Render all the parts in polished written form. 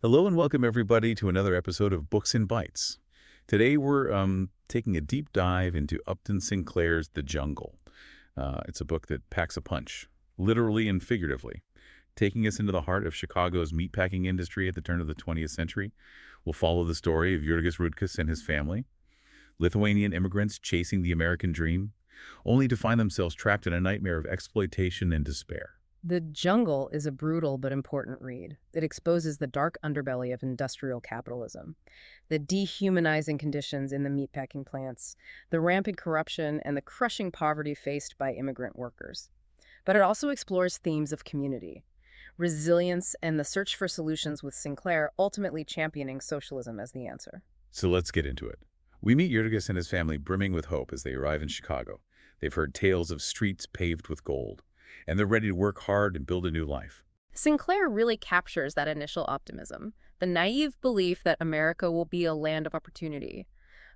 Hello and welcome everybody to another episode of Books in Bytes. Today we're taking a deep dive into Upton Sinclair's The Jungle. It's a book that packs a punch, literally and figuratively. Taking us into the heart of Chicago's meatpacking industry at the turn of the 20th century, we'll follow the story of Jurgis Rudkus and his family, Lithuanian immigrants chasing the American dream, only to find themselves trapped in a nightmare of exploitation and despair. The Jungle is a brutal but important read. It exposes the dark underbelly of industrial capitalism, the dehumanizing conditions in the meatpacking plants, the rampant corruption, and the crushing poverty faced by immigrant workers. But it also explores themes of community, resilience, and the search for solutions, with Sinclair ultimately championing socialism as the answer. So let's get into it. We meet Jurgis and his family brimming with hope as they arrive in Chicago. They've heard tales of streets paved with gold, and they're ready to work hard and build a new life. Sinclair really captures that initial optimism, the naive belief that America will be a land of opportunity.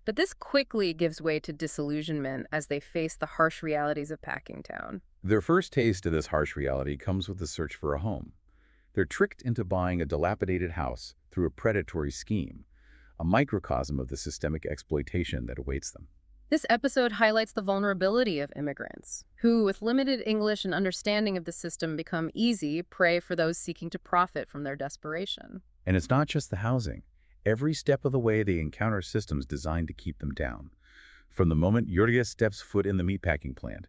But this quickly gives way to disillusionment as they face the harsh realities of Packingtown. Their first taste of this harsh reality comes with the search for a home. They're tricked into buying a dilapidated house through a predatory scheme, a microcosm of the systemic exploitation that awaits them. This episode highlights the vulnerability of immigrants, who, with limited English and understanding of the system, become easy prey for those seeking to profit from their desperation. And it's not just the housing. Every step of the way they encounter systems designed to keep them down. From the moment Jurgis steps foot in the meatpacking plant,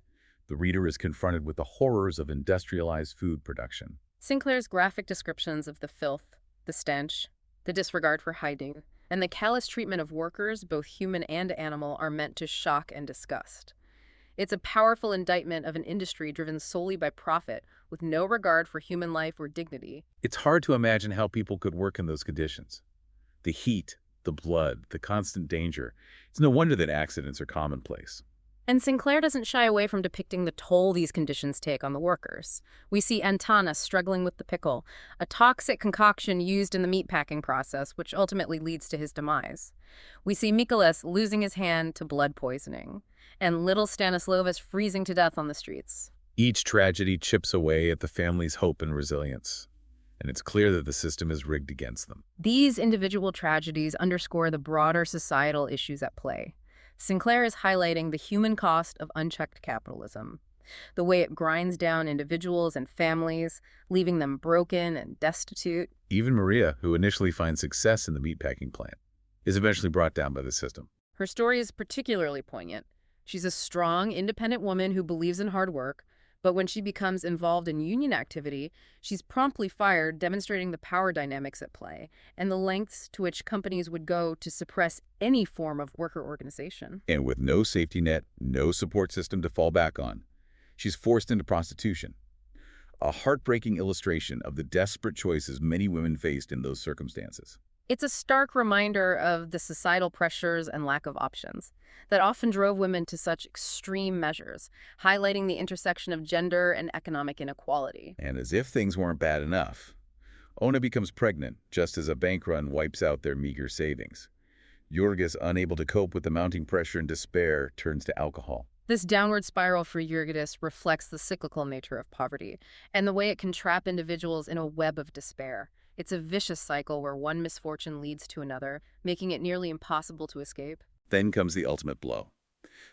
the reader is confronted with the horrors of industrialized food production. Sinclair's graphic descriptions of the filth, the stench, the disregard for hygiene, and the callous treatment of workers, both human and animal, are meant to shock and disgust. It's a powerful indictment of an industry driven solely by profit, with no regard for human life or dignity. It's hard to imagine how people could work in those conditions. The heat, the blood, the constant danger. It's no wonder that accidents are commonplace. And Sinclair doesn't shy away from depicting the toll these conditions take on the workers. We see Antanas struggling with the pickle, a toxic concoction used in the meatpacking process, which ultimately leads to his demise. We see Mikolas losing his hand to blood poisoning, and little Stanislovas freezing to death on the streets. Each tragedy chips away at the family's hope and resilience, and it's clear that the system is rigged against them. These individual tragedies underscore the broader societal issues at play. Sinclair is highlighting the human cost of unchecked capitalism, the way it grinds down individuals and families, leaving them broken and destitute. Even Maria, who initially finds success in the meatpacking plant, is eventually brought down by the system. Her story is particularly poignant. She's a strong, independent woman who believes in hard work, but when she becomes involved in union activity, she's promptly fired, demonstrating the power dynamics at play and the lengths to which companies would go to suppress any form of worker organization. And with no safety net, no support system to fall back on, she's forced into prostitution. A heartbreaking illustration of the desperate choices many women faced in those circumstances. It's a stark reminder of the societal pressures and lack of options that often drove women to such extreme measures, highlighting the intersection of gender and economic inequality. And as if things weren't bad enough, Ona becomes pregnant just as a bank run wipes out their meager savings. Jurgis, unable to cope with the mounting pressure and despair, turns to alcohol. This downward spiral for Jurgis reflects the cyclical nature of poverty and the way it can trap individuals in a web of despair. It's a vicious cycle where one misfortune leads to another, making it nearly impossible to escape. Then comes the ultimate blow.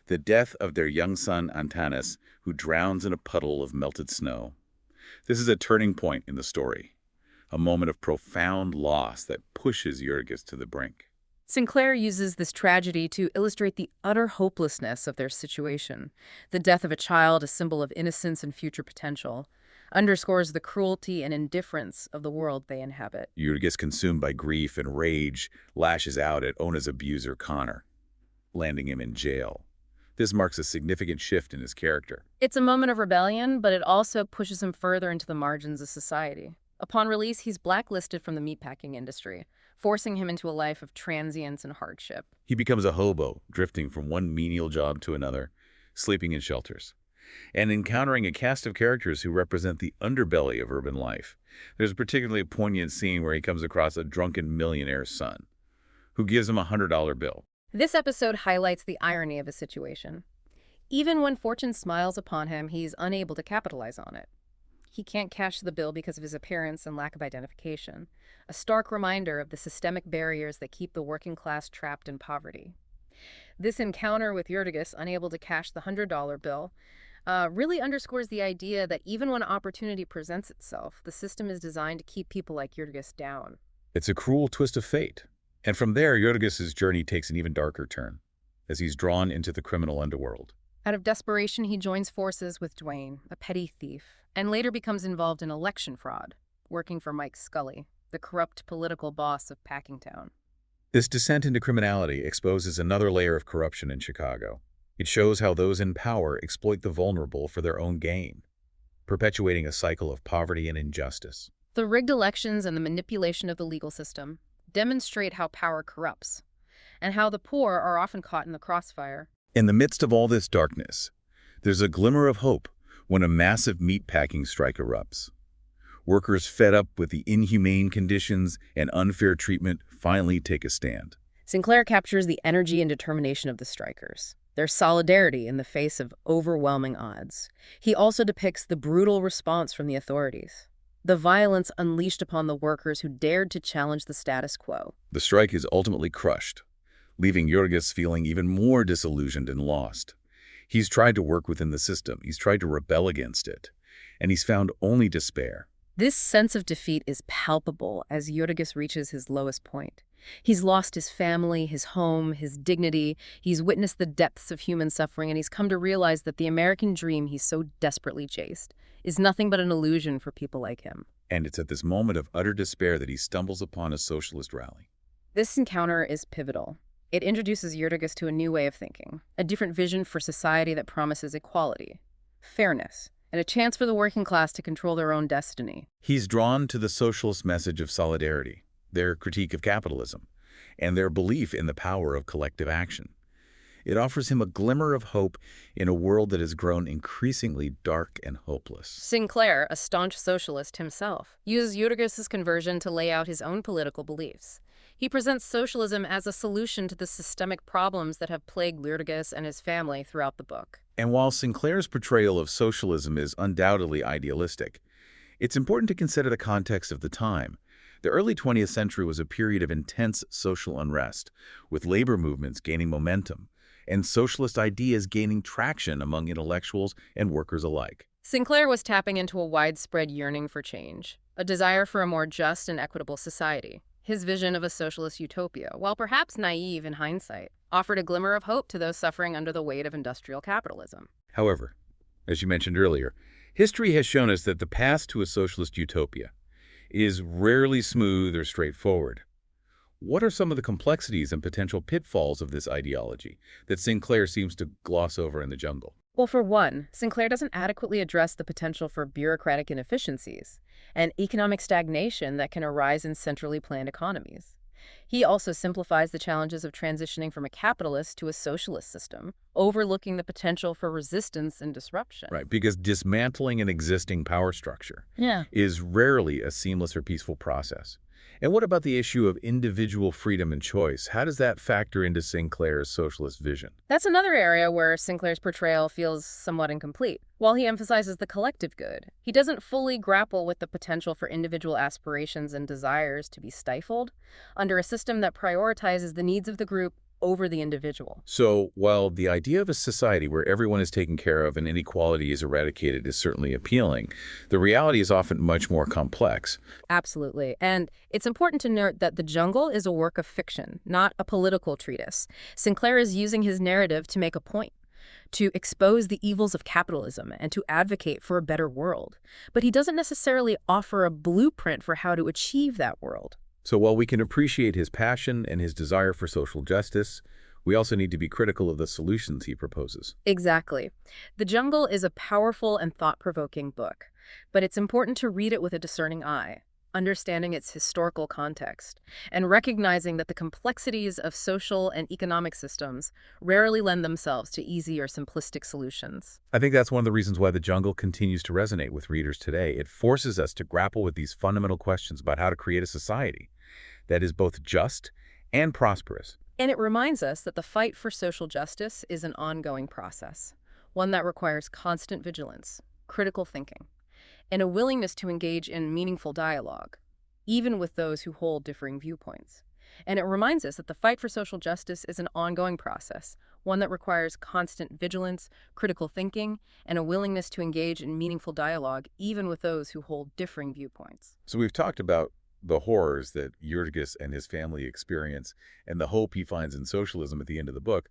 The death of their young son, Antanas, who drowns in a puddle of melted snow. This is a turning point in the story, a moment of profound loss that pushes Jurgis to the brink. Sinclair uses this tragedy to illustrate the utter hopelessness of their situation. The death of a child, a symbol of innocence and future potential, underscores the cruelty and indifference of the world they inhabit. Jurgis, consumed by grief and rage, lashes out at Ona's abuser, Connor, landing him in jail. This marks a significant shift in his character. It's a moment of rebellion, but it also pushes him further into the margins of society. Upon release, he's blacklisted from the meatpacking industry, forcing him into a life of transience and hardship. He becomes a hobo, drifting from one menial job to another, sleeping in shelters, and encountering a cast of characters who represent the underbelly of urban life. There's a particularly poignant scene where he comes across a drunken millionaire's son, who gives him a $100 bill. This episode highlights the irony of his situation. Even when fortune smiles upon him, he's unable to capitalize on it. He can't cash the bill because of his appearance and lack of identification, a stark reminder of the systemic barriers that keep the working class trapped in poverty. This encounter with Jurgis, unable to cash the $100 bill, really underscores the idea that even when opportunity presents itself, the system is designed to keep people like Jurgis down. It's a cruel twist of fate. And from there, Jurgis's journey takes an even darker turn, as he's drawn into the criminal underworld. Out of desperation, he joins forces with Dwayne, a petty thief, and later becomes involved in election fraud, working for Mike Scully, the corrupt political boss of Packingtown. This descent into criminality exposes another layer of corruption in Chicago. It shows how those in power exploit the vulnerable for their own gain, perpetuating a cycle of poverty and injustice. The rigged elections and the manipulation of the legal system demonstrate how power corrupts, and how the poor are often caught in the crossfire. In the midst of all this darkness, there's a glimmer of hope when a massive meatpacking strike erupts. Workers fed up with the inhumane conditions and unfair treatment finally take a stand. Sinclair captures the energy and determination of the strikers, their solidarity in the face of overwhelming odds. He also depicts the brutal response from the authorities, the violence unleashed upon the workers who dared to challenge the status quo. The strike is ultimately crushed, leaving Jurgis feeling even more disillusioned and lost. He's tried to work within the system, he's tried to rebel against it, and he's found only despair. This sense of defeat is palpable as Jurgis reaches his lowest point. He's lost his family, his home, his dignity. He's witnessed the depths of human suffering, and he's come to realize that the American dream he's so desperately chased is nothing but an illusion for people like him. And it's at this moment of utter despair that he stumbles upon a socialist rally. This encounter is pivotal. It introduces Jurgis to a new way of thinking, a different vision for society that promises equality, fairness, and a chance for the working class to control their own destiny. He's drawn to the socialist message of solidarity, their critique of capitalism, and their belief in the power of collective action. It offers him a glimmer of hope in a world that has grown increasingly dark and hopeless. Sinclair, a staunch socialist himself, uses Jurgis's conversion to lay out his own political beliefs. He presents socialism as a solution to the systemic problems that have plagued Jurgis and his family throughout the book. And while Sinclair's portrayal of socialism is undoubtedly idealistic, it's important to consider the context of the time. The early 20th century was a period of intense social unrest, with labor movements gaining momentum and socialist ideas gaining traction among intellectuals and workers alike. Sinclair was tapping into a widespread yearning for change, a desire for a more just and equitable society. His vision of a socialist utopia, while perhaps naive in hindsight, offered a glimmer of hope to those suffering under the weight of industrial capitalism. However, as you mentioned earlier, history has shown us that the path to a socialist utopia is rarely smooth or straightforward. What are some of the complexities and potential pitfalls of this ideology that Sinclair seems to gloss over in The Jungle? Well, for one, Sinclair doesn't adequately address the potential for bureaucratic inefficiencies and economic stagnation that can arise in centrally planned economies. He also simplifies the challenges of transitioning from a capitalist to a socialist system, overlooking the potential for resistance and disruption. Right, because dismantling an existing power structure Yeah. is rarely a seamless or peaceful process. And what about the issue of individual freedom and choice? How does that factor into Sinclair's socialist vision? That's another area where Sinclair's portrayal feels somewhat incomplete. While he emphasizes the collective good, he doesn't fully grapple with the potential for individual aspirations and desires to be stifled under a system that prioritizes the needs of the group over the individual. So, while the idea of a society where everyone is taken care of and inequality is eradicated is certainly appealing, the reality is often much more complex. Absolutely. And it's important to note that The Jungle is a work of fiction, not a political treatise. Sinclair is using his narrative to make a point, to expose the evils of capitalism and to advocate for a better world. But he doesn't necessarily offer a blueprint for how to achieve that world. So while we can appreciate his passion and his desire for social justice, we also need to be critical of the solutions he proposes. Exactly. The Jungle is a powerful and thought-provoking book, but it's important to read it with a discerning eye, understanding its historical context, and recognizing that the complexities of social and economic systems rarely lend themselves to easy or simplistic solutions. I think that's one of the reasons why The Jungle continues to resonate with readers today. It forces us to grapple with these fundamental questions about how to create a society that is both just and prosperous. And it reminds us that the fight for social justice is an ongoing process, one that requires constant vigilance, critical thinking, and a willingness to engage in meaningful dialogue, even with those who hold differing viewpoints. And it reminds us that the fight for social justice is an ongoing process, one that requires constant vigilance, critical thinking, and a willingness to engage in meaningful dialogue, even with those who hold differing viewpoints. So we've talked about the horrors that Jurgis and his family experience and the hope he finds in socialism at the end of the book.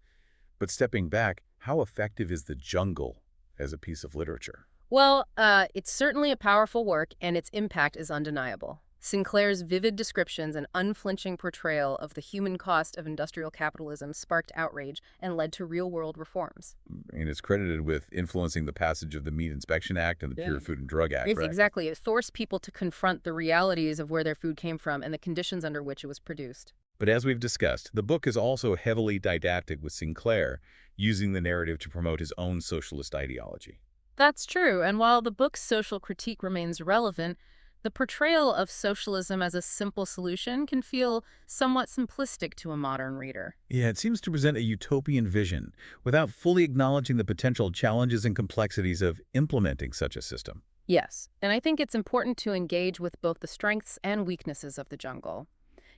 But stepping back, how effective is The Jungle as a piece of literature? Well, it's certainly a powerful work, and its impact is undeniable. Sinclair's vivid descriptions and unflinching portrayal of the human cost of industrial capitalism sparked outrage and led to real-world reforms. And it's credited with influencing the passage of the Meat Inspection Act and the Pure Food and Drug Act, right? Exactly. It forced people to confront the realities of where their food came from and the conditions under which it was produced. But as we've discussed, the book is also heavily didactic, with Sinclair using the narrative to promote his own socialist ideology. That's true, and while the book's social critique remains relevant, the portrayal of socialism as a simple solution can feel somewhat simplistic to a modern reader. Yeah, it seems to present a utopian vision without fully acknowledging the potential challenges and complexities of implementing such a system. Yes, and I think it's important to engage with both the strengths and weaknesses of the jungle.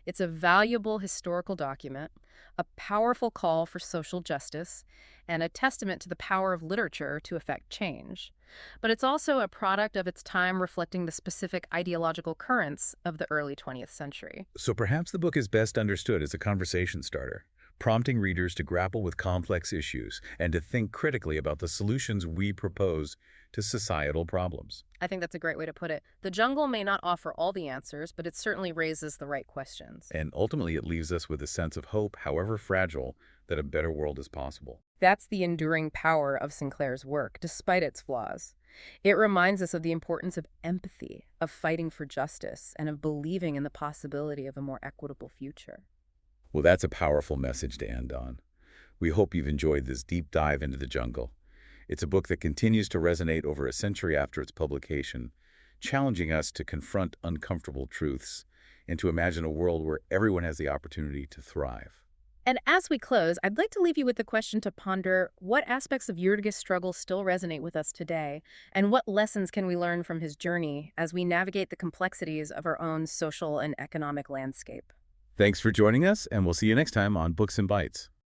It's a valuable historical document, a powerful call for social justice, and a testament to the power of literature to effect change. But it's also a product of its time, reflecting the specific ideological currents of the early 20th century. So perhaps the book is best understood as a conversation starter, prompting readers to grapple with complex issues and to think critically about the solutions we propose to societal problems. I think that's a great way to put it. The jungle may not offer all the answers, but it certainly raises the right questions. And ultimately, it leaves us with a sense of hope, however fragile, that a better world is possible. That's the enduring power of Sinclair's work, despite its flaws. It reminds us of the importance of empathy, of fighting for justice, and of believing in the possibility of a more equitable future. Well, that's a powerful message to end on. We hope you've enjoyed this deep dive into the jungle. It's a book that continues to resonate over a century after its publication, challenging us to confront uncomfortable truths and to imagine a world where everyone has the opportunity to thrive. And as we close, I'd like to leave you with the question to ponder: what aspects of Jurgis' struggle still resonate with us today, and what lessons can we learn from his journey as we navigate the complexities of our own social and economic landscape? Thanks for joining us, and we'll see you next time on Books and Bites.